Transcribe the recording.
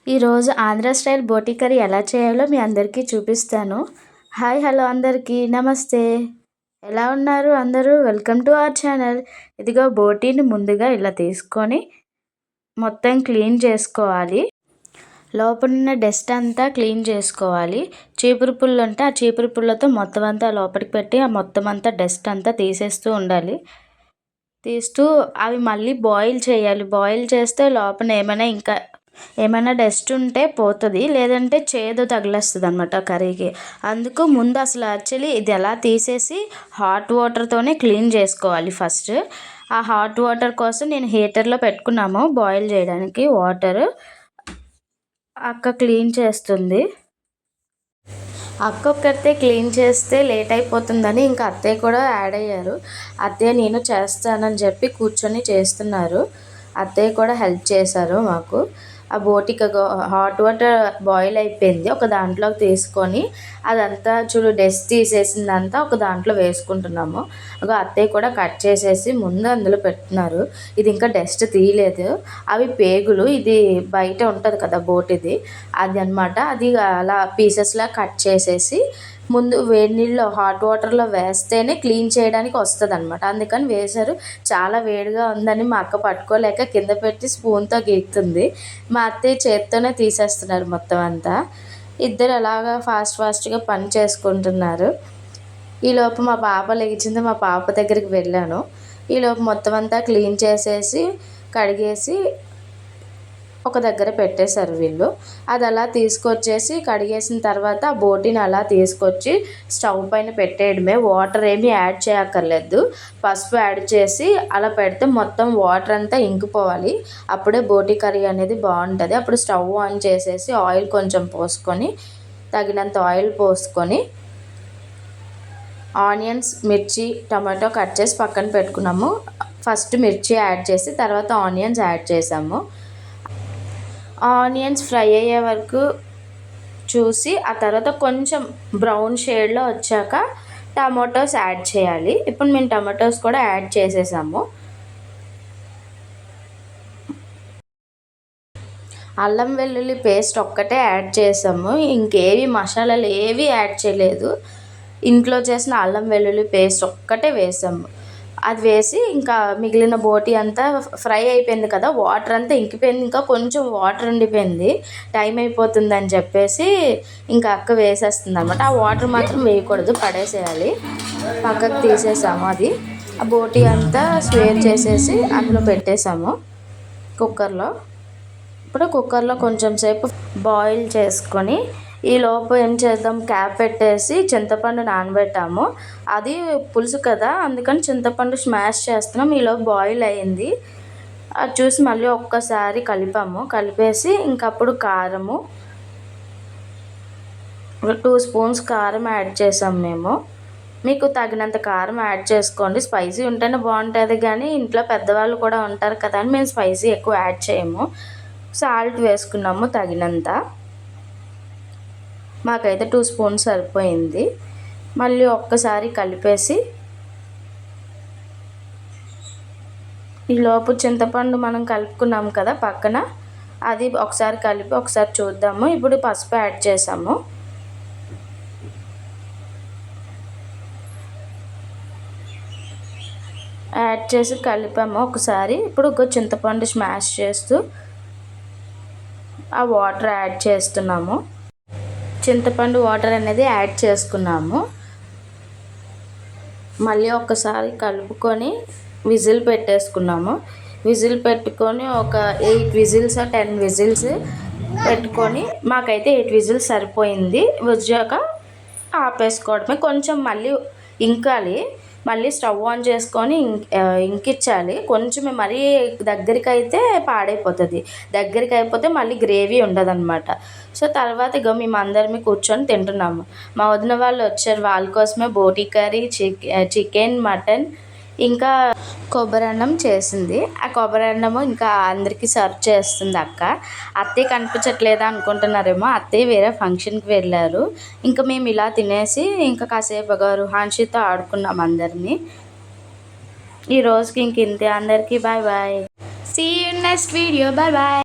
ఈరోజు ఆంధ్ర స్టైల్ బోటి కర్రీ ఎలా చేయాలో మీ అందరికీ చూపిస్తాను. హాయ్ హలో అందరికీ నమస్తే. ఎలా ఉన్నారు అందరూ? Welcome to our channel. ఇదిగో బోటీని ముందుగా ఇలా తీసుకొని మొత్తం క్లీన్ చేసుకోవాలి. లోపలున్న డస్ట్ అంతా క్లీన్ చేసుకోవాలి. చీపురు పుల్ల ఉంటే ఆ చీపురు పుల్లతో మొత్తం అంతా లోపలికి పెట్టి ఆ మొత్తం అంతా డస్ట్ అంతా తీసేస్తూ ఉండాలి. తీస్తూ అవి మళ్ళీ బాయిల్ చేయాలి. బాయిల్ చేస్తే లోపల ఏమైనా డస్ట్ ఉంటే పోతుంది, లేదంటే చేదు తగిలేస్తుంది అన్నమాట కర్రీకి. అందుకు ముందు అసలు యాక్చువల్లీ ఇది ఎలా తీసేసి హాట్ వాటర్తోనే క్లీన్ చేసుకోవాలి ఫస్ట్. ఆ హాట్ వాటర్ కోసం నేను హీటర్లో పెట్టుకున్నాము బాయిల్ చేయడానికి వాటర్. అక్క క్లీన్ చేస్తుంది. అక్క ఒక్కరితే క్లీన్ చేస్తే లేట్ అయిపోతుందని ఇంకా అత్తయ్య కూడా యాడ్ అయ్యారు. అత్తయ్య నేను చేస్తానని చెప్పి కూర్చొని చేస్తున్నారు. అత్తయ్య కూడా హెల్ప్ చేశారు మాకు. ఆ బోటికి హాట్ వాటర్ బాయిల్ అయిపోయింది. ఒక దాంట్లోకి తీసుకొని అదంతా డస్ట్ తీసేసిందంతా ఒక దాంట్లో వేసుకుంటున్నాము. అత్తయ్య కూడా కట్ చేసేసి ముందు అందులో పెట్టున్నారు. ఇది ఇంకా డస్ట్ తీయలేదు. అవి పేగులు, ఇది బయట ఉంటుంది కదా బోటిది, అది అనమాట. అది అలా పీసెస్లా కట్ చేసేసి ముందు వేడి నీళ్ళు హాట్ వాటర్లో వేస్తేనే క్లీన్ చేయడానికి వస్తుంది అనమాట. అందుకని వేశారు. చాలా వేడిగా ఉందని మా అక్క పట్టుకోలేక కింద పెట్టి స్పూన్తో గీక్తుంది. మా అత్తయ్య చేత్తోనే తీసేస్తున్నారు మొత్తం అంతా. ఇద్దరు అలాగా ఫాస్ట్గా పని చేసుకుంటున్నారు. ఈలోపు మా పాప లేచింది. మా పాప దగ్గరికి వెళ్ళాను. ఈలోపు మొత్తం అంతా క్లీన్ చేసేసి కడిగేసి ఒక దగ్గర పెట్టేశారు వీళ్ళు. అది అలా తీసుకొచ్చేసి కడిగేసిన తర్వాత ఆ బోటీని అలా తీసుకొచ్చి స్టవ్ పైన పెట్టేయడమే. వాటర్ ఏమీ యాడ్ చేయక్కర్లేదు. పసుపు యాడ్ చేసి అలా పెడితే మొత్తం వాటర్ అంతా ఇంకిపోవాలి. అప్పుడే బోటీ కర్రీ అనేది బాగుంటుంది. అప్పుడు స్టవ్ ఆన్ చేసేసి ఆయిల్ కొంచెం పోసుకొని, తగినంత ఆయిల్ పోసుకొని ఆనియన్స్, మిర్చి, టమాటో కట్ చేసి పక్కన పెట్టుకున్నాము. ఫస్ట్ మిర్చి యాడ్ చేసి తర్వాత ఆనియన్స్ యాడ్ చేసాము. ఆనియన్స్ ఫ్రై అయ్యే వరకు చూసి ఆ తర్వాత కొంచెం బ్రౌన్ షేడ్లో వచ్చాక టమాటోస్ యాడ్ చేయాలి. ఇప్పుడు మేము టమాటోస్ కూడా యాడ్ చేసేసాము. అల్లం వెల్లుల్లి పేస్ట్ ఒక్కటే యాడ్ చేసాము. ఇంకేవి మసాలాలు ఏవి యాడ్ చేయలేదు. ఇంట్లో చేసిన అల్లం వెల్లుల్లి పేస్ట్ ఒక్కటే వేసాము. అది వేసి ఇంకా మిగిలిన బోటీ అంతా ఫ్రై అయిపోయింది కదా, వాటర్ అంతా ఇంకిపోయింది. ఇంకా కొంచెం వాటర్ ఉండిపోయింది. టైం అయిపోతుందని చెప్పేసి ఇంకా అక్క వేసేస్తుంది అనమాట. ఆ వాటర్ మాత్రం వేయకూడదు, పడేసేయాలి. పక్కకు తీసేసాము. అది ఆ బోటీ అంతా స్వేర్ చేసేసి అందులో పెట్టేసాము కుక్కర్లో. ఇప్పుడు కుక్కర్లో కొంచెం సేపు బాయిల్ చేసుకొని ఈలోపు ఏం చేద్దాం, క్యాప్ పెట్టేసి చింతపండు నానబెట్టాము. అది పులుసు కదా, అందుకని చింతపండు స్మాష్ చేస్తున్నాం. ఈలోపు బాయిల్ అయ్యింది. అది చూసి మళ్ళీ ఒక్కసారి కలిపేసి ఇంకప్పుడు కారము 2 స్పూన్స్ కారం యాడ్ చేసాం మేము. మీకు తగినంత కారం యాడ్ చేసుకోండి. స్పైసీ ఉంటేనే బాగుంటుంది, కానీ ఇంట్లో పెద్దవాళ్ళు కూడా ఉంటారు కదా అని మేము స్పైసీ ఎక్కువ యాడ్ చేయము. సాల్ట్ వేసుకున్నాము తగినంత. మాకైతే 2 స్పూన్స్ సరిపోయింది. మళ్ళీ ఒక్కసారి కలిపేసి ఈలోపు చింతపండు మనం కలుపుకున్నాము కదా పక్కన, అది ఒకసారి కలిపి ఒకసారి చూద్దాము. ఇప్పుడు పసుపు యాడ్ చేసాము. యాడ్ చేసి కలిపాము ఒకసారి. ఇప్పుడు చింతపండు స్మాష్ చేస్తూ ఆ వాటర్ యాడ్ చేస్తున్నాము. చింతపండు వాటర్ అనేది యాడ్ చేసుకున్నాము. మళ్ళీ ఒక్కసారి కలుపుకొని విజిల్ పెట్టేసుకున్నాము. విజిల్ పెట్టుకొని ఒక 8 విజిల్స్ 10 విజిల్స్ పెట్టుకొని, మాకైతే 8 విజిల్స్ సరిపోయింది. వచ్చాక ఆపేసుకోవడమే. కొంచెం మళ్ళీ ఇంకాలి. మళ్ళీ స్టవ్ ఆన్ చేసుకొని ఇంకిచ్చాలి. కొంచెం మరీ దగ్గరికి అయితే పాడైపోతుంది. దగ్గరికి అయిపోతే మళ్ళీ గ్రేవీ ఉండదన్నమాట. సో తర్వాత మేమందరమే కూర్చొని తింటున్నాము. మా వదిన వాళ్ళు వచ్చారు. వాళ్ళ కోసమే బోటీ కర్రీ, చికెన్, మటన్, ఇంకా కొబ్బరి అన్నం చేసింది. ఆ కొబ్బరి అన్నము ఇంకా అందరికీ సర్వ్ చేస్తుంది అక్క. అత్తయ్య కనిపించట్లేదా అనుకుంటున్నారేమో, అత్తయ్య వేరే ఫంక్షన్కి వెళ్ళారు. ఇంకా మేము ఇలా తినేసి ఇంకా కాసేపు రుహాన్షితో ఆడుకున్నాం అందరినీ. ఈ రోజుకి ఇంక ఇంతే. అందరికీ bye bye. See you next video. Bye bye.